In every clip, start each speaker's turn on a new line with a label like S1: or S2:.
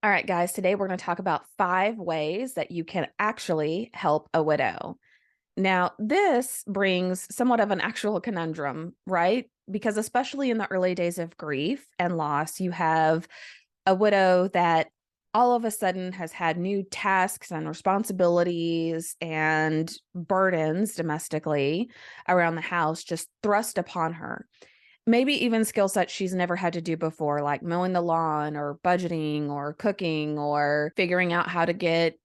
S1: All right, guys, today we're going to talk about 5 ways that you can actually help a widow. Now, this brings somewhat of an actual conundrum, right? Because especially in the early days of grief and loss, you have a widow that all of a sudden has had new tasks and responsibilities and burdens domestically around the house just thrust upon her. Maybe even skill sets she's never had to do before, like mowing the lawn or budgeting or cooking or figuring out how to get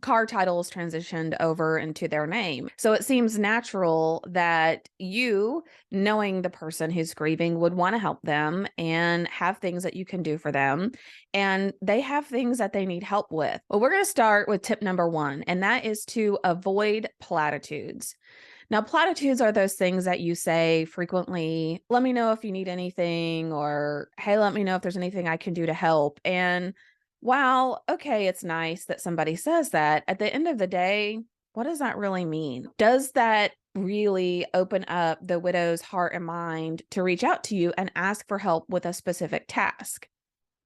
S1: car titles transitioned over into their name. So it seems natural that you, knowing the person who's grieving, would want to help them and have things that you can do for them. And they have things that they need help with. Well, we're going to start with tip number 1, and that is to avoid platitudes. Now, platitudes are those things that you say frequently. Let me know if you need anything, or hey, let me know if there's anything I can do to help. And while, okay, it's nice that somebody says that, at the end of the day, what does that really mean? Does that really open up the widow's heart and mind to reach out to you and ask for help with a specific task?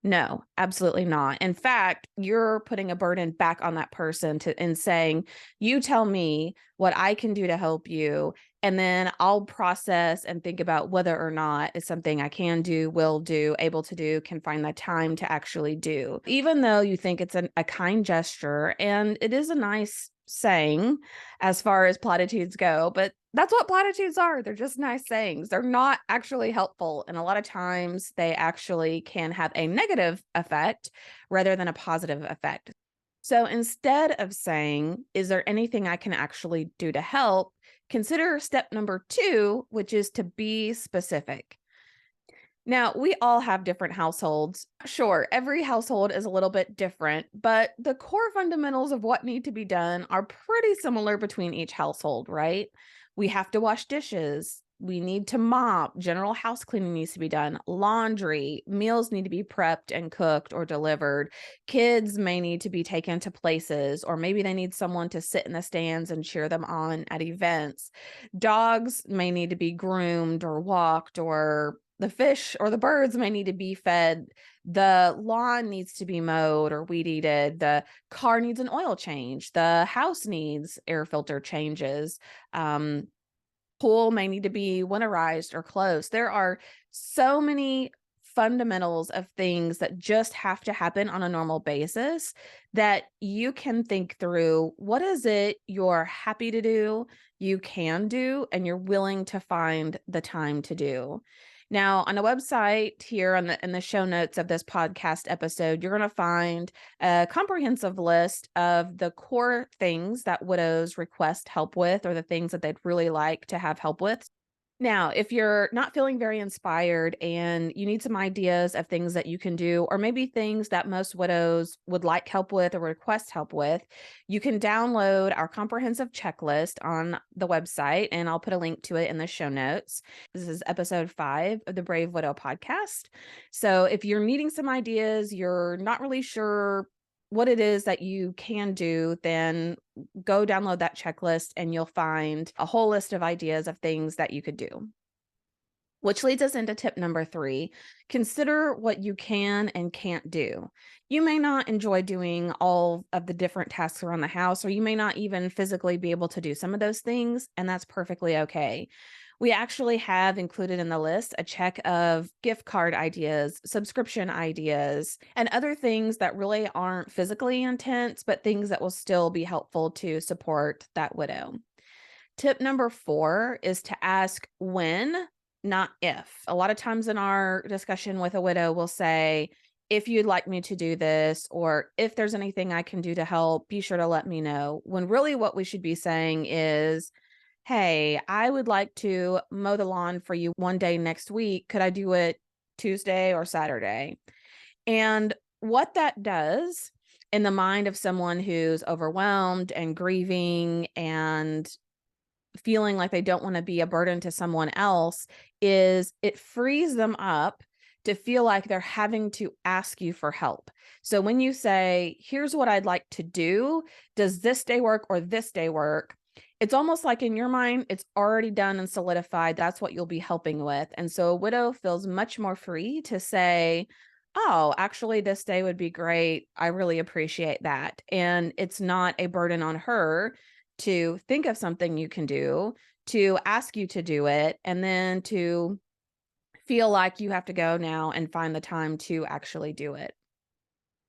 S1: No, absolutely not. In fact, you're putting a burden back on that person and saying, you tell me what I can do to help you, and then I'll process and think about whether or not it's something I can do, will do, able to do, can find the time to actually do. Even though you think it's a kind gesture, and it is a nice saying as far as platitudes go, but that's what platitudes are. They're just nice sayings. They're not actually helpful. And a lot of times they actually can have a negative effect rather than a positive effect. So instead of saying, is there anything I can actually do to help? Consider step number 2, which is to be specific. Now, we all have different households. Sure, every household is a little bit different, but the core fundamentals of what need to be done are pretty similar between each household, right? We have to wash dishes. We need to mop. General house cleaning needs to be done. Laundry, meals need to be prepped and cooked or delivered. Kids may need to be taken to places, or maybe they need someone to sit in the stands and cheer them on at events. Dogs may need to be groomed or walked, or the fish or the birds may need to be fed. The lawn needs to be mowed or weed eated. The car needs an oil change. The house needs air filter changes. Um, Pool may need to be winterized or closed. There are so many fundamentals of things that just have to happen on a normal basis that you can think through what is it you're happy to do, you can do, and you're willing to find the time to do. Now, on the website here in the show notes of this podcast episode, you're going to find a comprehensive list of the core things that widows request help with, or the things that they'd really like to have help with. Now, if you're not feeling very inspired and you need some ideas of things that you can do, or maybe things that most widows would like help with or request help with, you can download our comprehensive checklist on the website, and I'll put a link to it in the show notes. This is episode 5 of the Brave Widow podcast. So if you're needing some ideas, you're not really sure what it is that you can do, then go download that checklist and you'll find a whole list of ideas of things that you could do. Which leads us into tip number 3. Consider what you can and can't do. You may not enjoy doing all of the different tasks around the house, or you may not even physically be able to do some of those things, and that's perfectly okay. We actually have included in the list a check of gift card ideas, subscription ideas, and other things that really aren't physically intense, but things that will still be helpful to support that widow. Tip number 4 is to ask when, not if. A lot of times in our discussion with a widow, we'll say, if you'd like me to do this, or if there's anything I can do to help, be sure to let me know. When really what we should be saying is, hey, I would like to mow the lawn for you one day next week. Could I do it Tuesday or Saturday? And what that does in the mind of someone who's overwhelmed and grieving and feeling like they don't want to be a burden to someone else is it frees them up to feel like they're having to ask you for help. So when you say, here's what I'd like to do, does this day work or this day work? It's almost like in your mind, it's already done and solidified. That's what you'll be helping with. And so a widow feels much more free to say, oh, actually, this day would be great. I really appreciate that. And it's not a burden on her to think of something you can do, to ask you to do it, and then to feel like you have to go now and find the time to actually do it.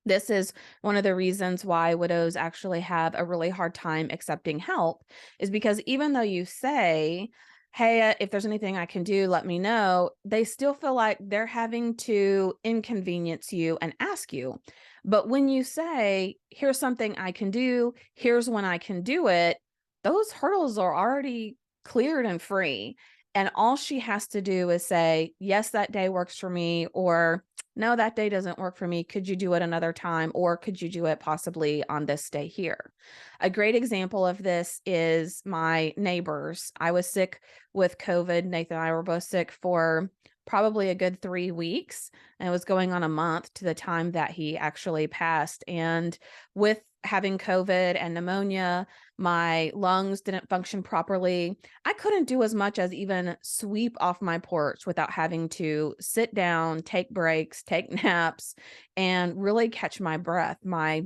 S1: This is one of the reasons why widows actually have a really hard time accepting help, is because even though you say, hey, if there's anything I can do, let me know, they still feel like they're having to inconvenience you and ask you. But when you say, here's something I can do, here's when I can do it, those hurdles are already cleared and free. And all she has to do is say, yes, that day works for me, or no, that day doesn't work for me. Could you do it another time? Or could you do it possibly on this day here? A great example of this is my neighbors. I was sick with COVID. Nathan and I were both sick for probably a good 3 weeks, and it was going on a month to the time that he actually passed. And with having COVID and pneumonia, my lungs didn't function properly. I couldn't do as much as even sweep off my porch without having to sit down, take breaks, take naps, and really catch my breath. My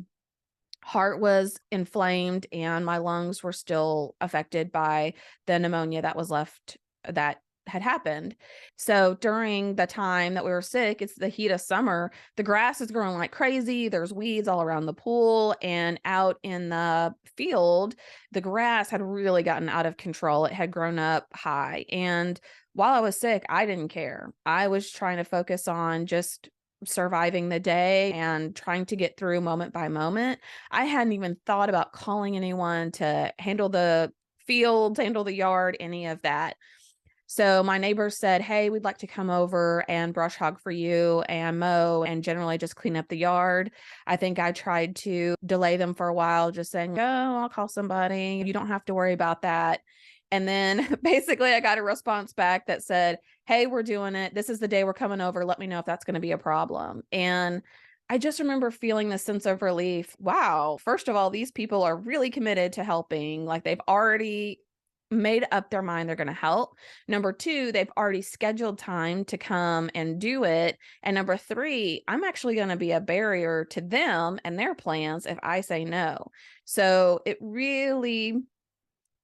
S1: heart was inflamed and my lungs were still affected by the pneumonia that was left, that had happened. So during the time that we were sick, it's the heat of summer, the grass is growing like crazy. There's weeds all around the pool, and out in the field, the grass had really gotten out of control. It had grown up high. And while I was sick, I didn't care. I was trying to focus on just surviving the day and trying to get through moment by moment. I hadn't even thought about calling anyone to handle the fields, handle the yard, any of that. So my neighbors said, hey, we'd like to come over and brush hog for you and mow and generally just clean up the yard. I think I tried to delay them for a while, just saying, oh, I'll call somebody. You don't have to worry about that. And then basically I got a response back that said, hey, we're doing it. This is the day we're coming over. Let me know if that's going to be a problem. And I just remember feeling this sense of relief. Wow. First of all, these people are really committed to helping. Like they've already made up their mind they're going to help. Number two, they've already scheduled time to come and do it. And number three, I'm actually going to be a barrier to them and their plans if I say no. So it really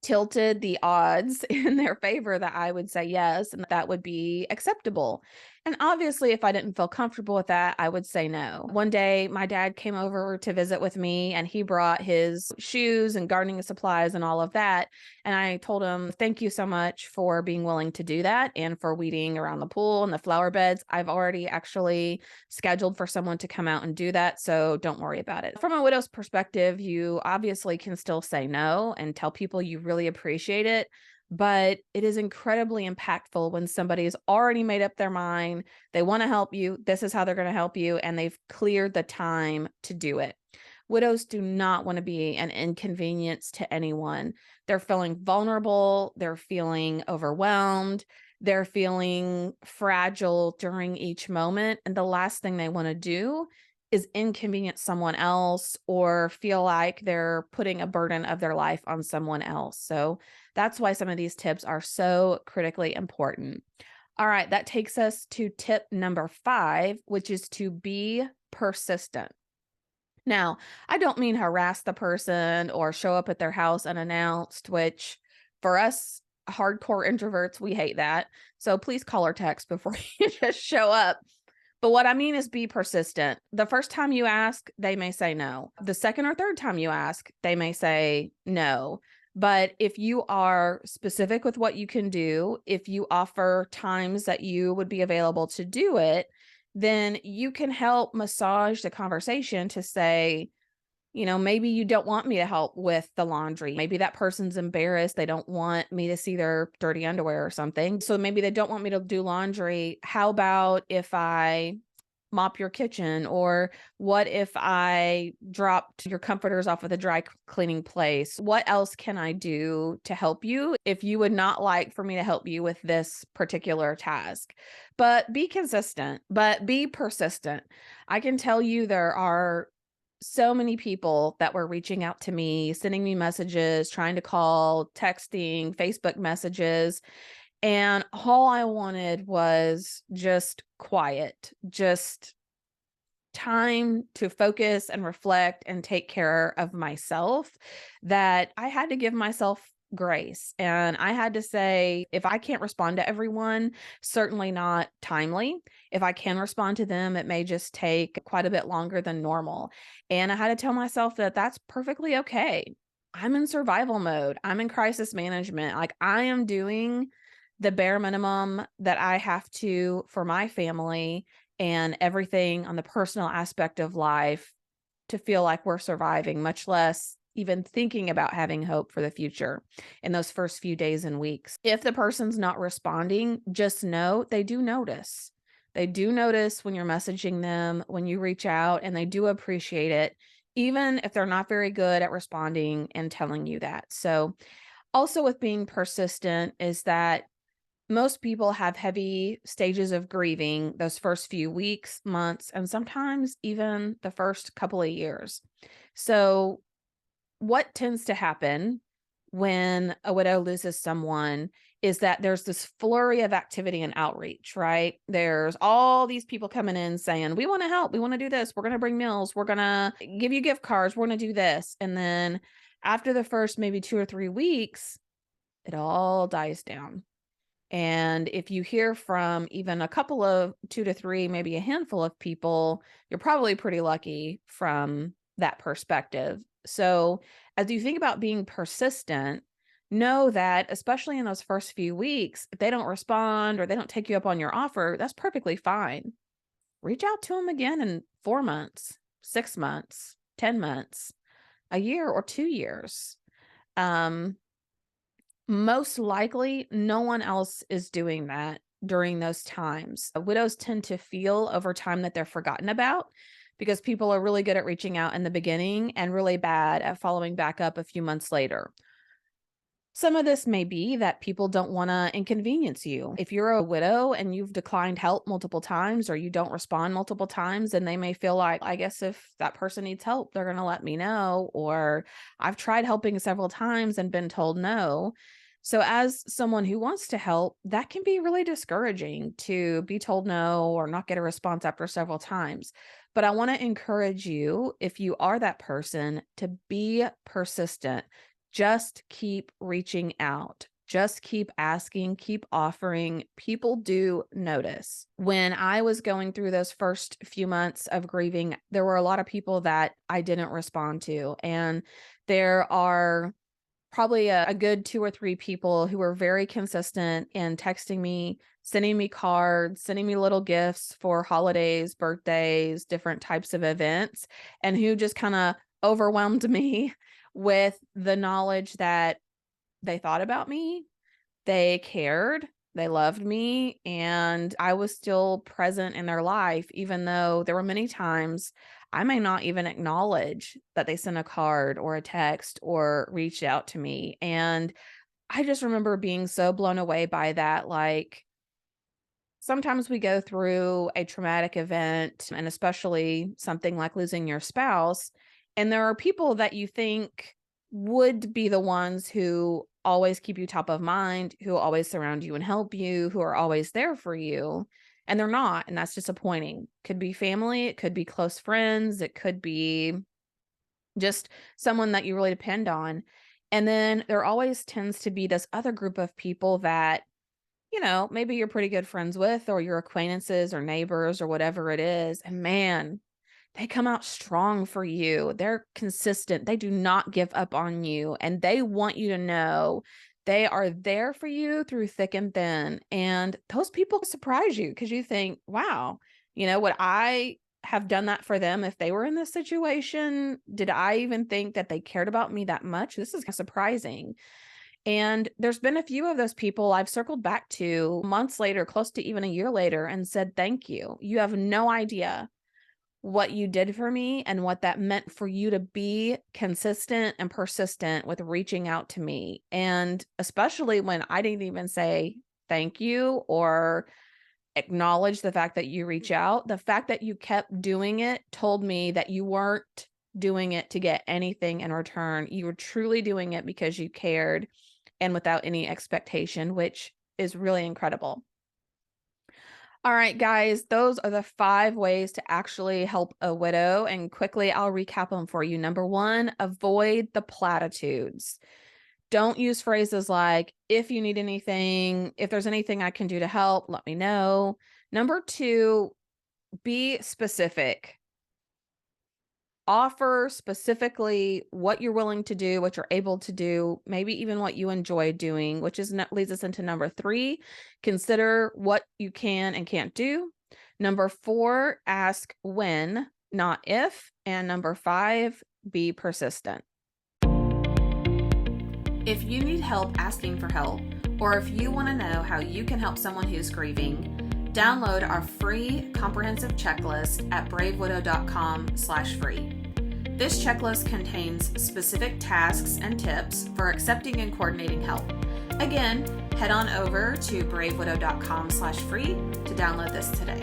S1: tilted the odds in their favor that I would say yes, and that would be acceptable. And obviously, if I didn't feel comfortable with that, I would say no. One day, my dad came over to visit with me, and he brought his shoes and gardening supplies and all of that. And I told him, thank you so much for being willing to do that and for weeding around the pool and the flower beds. I've already actually scheduled for someone to come out and do that, so don't worry about it. From a widow's perspective, you obviously can still say no and tell people you really appreciate it, but it is incredibly impactful when somebody's already made up their mind, they want to help you, this is how they're going to help you, and they've cleared the time to do it. Widows do not want to be an inconvenience to anyone. They're feeling vulnerable, they're feeling overwhelmed, they're feeling fragile during each moment, and the last thing they want to do is inconvenience someone else or feel like they're putting a burden of their life on someone else. So that's why some of these tips are so critically important. All right, that takes us to tip number 5, which is to be persistent. Now, I don't mean harass the person or show up at their house unannounced, which for us hardcore introverts, we hate that. So please call or text before you just show up. But what I mean is be persistent. The first time you ask, they may say no. The second or third time you ask, they may say no. But if you are specific with what you can do, if you offer times that you would be available to do it, then you can help massage the conversation to say, maybe you don't want me to help with the laundry. Maybe that person's embarrassed. They don't want me to see their dirty underwear or something. So maybe they don't want me to do laundry. How about if I mop your kitchen? Or what if I dropped your comforters off at the dry cleaning place? What else can I do to help you if you would not like for me to help you with this particular task? But be consistent, but be persistent. I can tell you there are so many people that were reaching out to me, sending me messages, trying to call, texting, Facebook messages. And all I wanted was just quiet, just time to focus and reflect and take care of myself that I had to give myself grace. And I had to say, if I can't respond to everyone, certainly not timely. If I can respond to them, it may just take quite a bit longer than normal. And I had to tell myself that that's perfectly okay. I'm in survival mode. I'm in crisis management. Like, I am doing the bare minimum that I have to for my family and everything on the personal aspect of life to feel like we're surviving, much less even thinking about having hope for the future in those first few days and weeks. If the person's not responding, just know they do notice. They do notice when you're messaging them, when you reach out, and they do appreciate it, even if they're not very good at responding and telling you that. So, also with being persistent is that most people have heavy stages of grieving those first few weeks, months, and sometimes even the first couple of years. So, what tends to happen when a widow loses someone is that there's this flurry of activity and outreach, right? There's all these people coming in saying, we want to help, we want to do this, we're going to bring meals, we're going to give you gift cards, we're going to do this. And then after the first maybe 2 or 3 weeks, it all dies down. And if you hear from even a couple of 2 to 3, maybe a handful of people, you're probably pretty lucky from that perspective. So, as you think about being persistent, know that, especially in those first few weeks, if they don't respond or they don't take you up on your offer, that's perfectly fine. Reach out to them again in 4 months, 6 months, 10 months, a year, or 2 years. Um, Most likely, no one else is doing that during those times. Widows tend to feel over time that they're forgotten about because people are really good at reaching out in the beginning and really bad at following back up a few months later. Some of this may be that people don't want to inconvenience you. If you're a widow and you've declined help multiple times or you don't respond multiple times, then they may feel like, I guess if that person needs help, they're going to let me know. Or I've tried helping several times and been told no. So, as someone who wants to help, that can be really discouraging to be told no or not get a response after several times. But I want to encourage you, if you are that person, to be persistent. Just keep reaching out. Just keep asking, keep offering. People do notice. When I was going through those first few months of grieving, there were a lot of people that I didn't respond to. And there are probably a good 2 or 3 people who were very consistent in texting me, sending me cards, sending me little gifts for holidays, birthdays, different types of events, and who just kind of overwhelmed me with the knowledge that they thought about me, they cared, they loved me, and I was still present in their life, even though there were many times I may not even acknowledge that they sent a card or a text or reached out to me. And I just remember being so blown away by that. Like, sometimes we go through a traumatic event, and especially something like losing your spouse, and there are people that you think would be the ones who always keep you top of mind, who always surround you and help you, who are always there for you, and they're not, and that's disappointing. Could be family, it could be close friends, it could be just someone that you really depend on. And then there always tends to be this other group of people that maybe you're pretty good friends with, or your acquaintances or neighbors or whatever it is. And man, they come out strong for you. They're consistent. They do not give up on you. And they want you to know they are there for you through thick and thin. And those people surprise you because you think, wow, would I have done that for them if they were in this situation? Did I even think that they cared about me that much? This is surprising. And there's been a few of those people I've circled back to months later, close to even a year later, and said, thank you. You have no idea what you did for me and what that meant for you to be consistent and persistent with reaching out to me. And especially when I didn't even say thank you or acknowledge the fact that you reach out, the fact that you kept doing it told me that you weren't doing it to get anything in return. You were truly doing it because you cared and without any expectation, which is really incredible. All right, guys, those are the 5 ways to actually help a widow. And quickly, I'll recap them for you. Number 1, avoid the platitudes. Don't use phrases like, if you need anything, if there's anything I can do to help, let me know. Number 2, be specific. Offer specifically what you're willing to do, what you're able to do, maybe even what you enjoy doing, which leads us into number 3. Consider what you can and can't do. Number 4, ask when, not if. And number 5, be persistent. If you need help asking for help, or if you want to know how you can help someone who's grieving, download our free comprehensive checklist at bravewidow.com/free. This checklist contains specific tasks and tips for accepting and coordinating help. Again, head on over to bravewidow.com/free to download this today.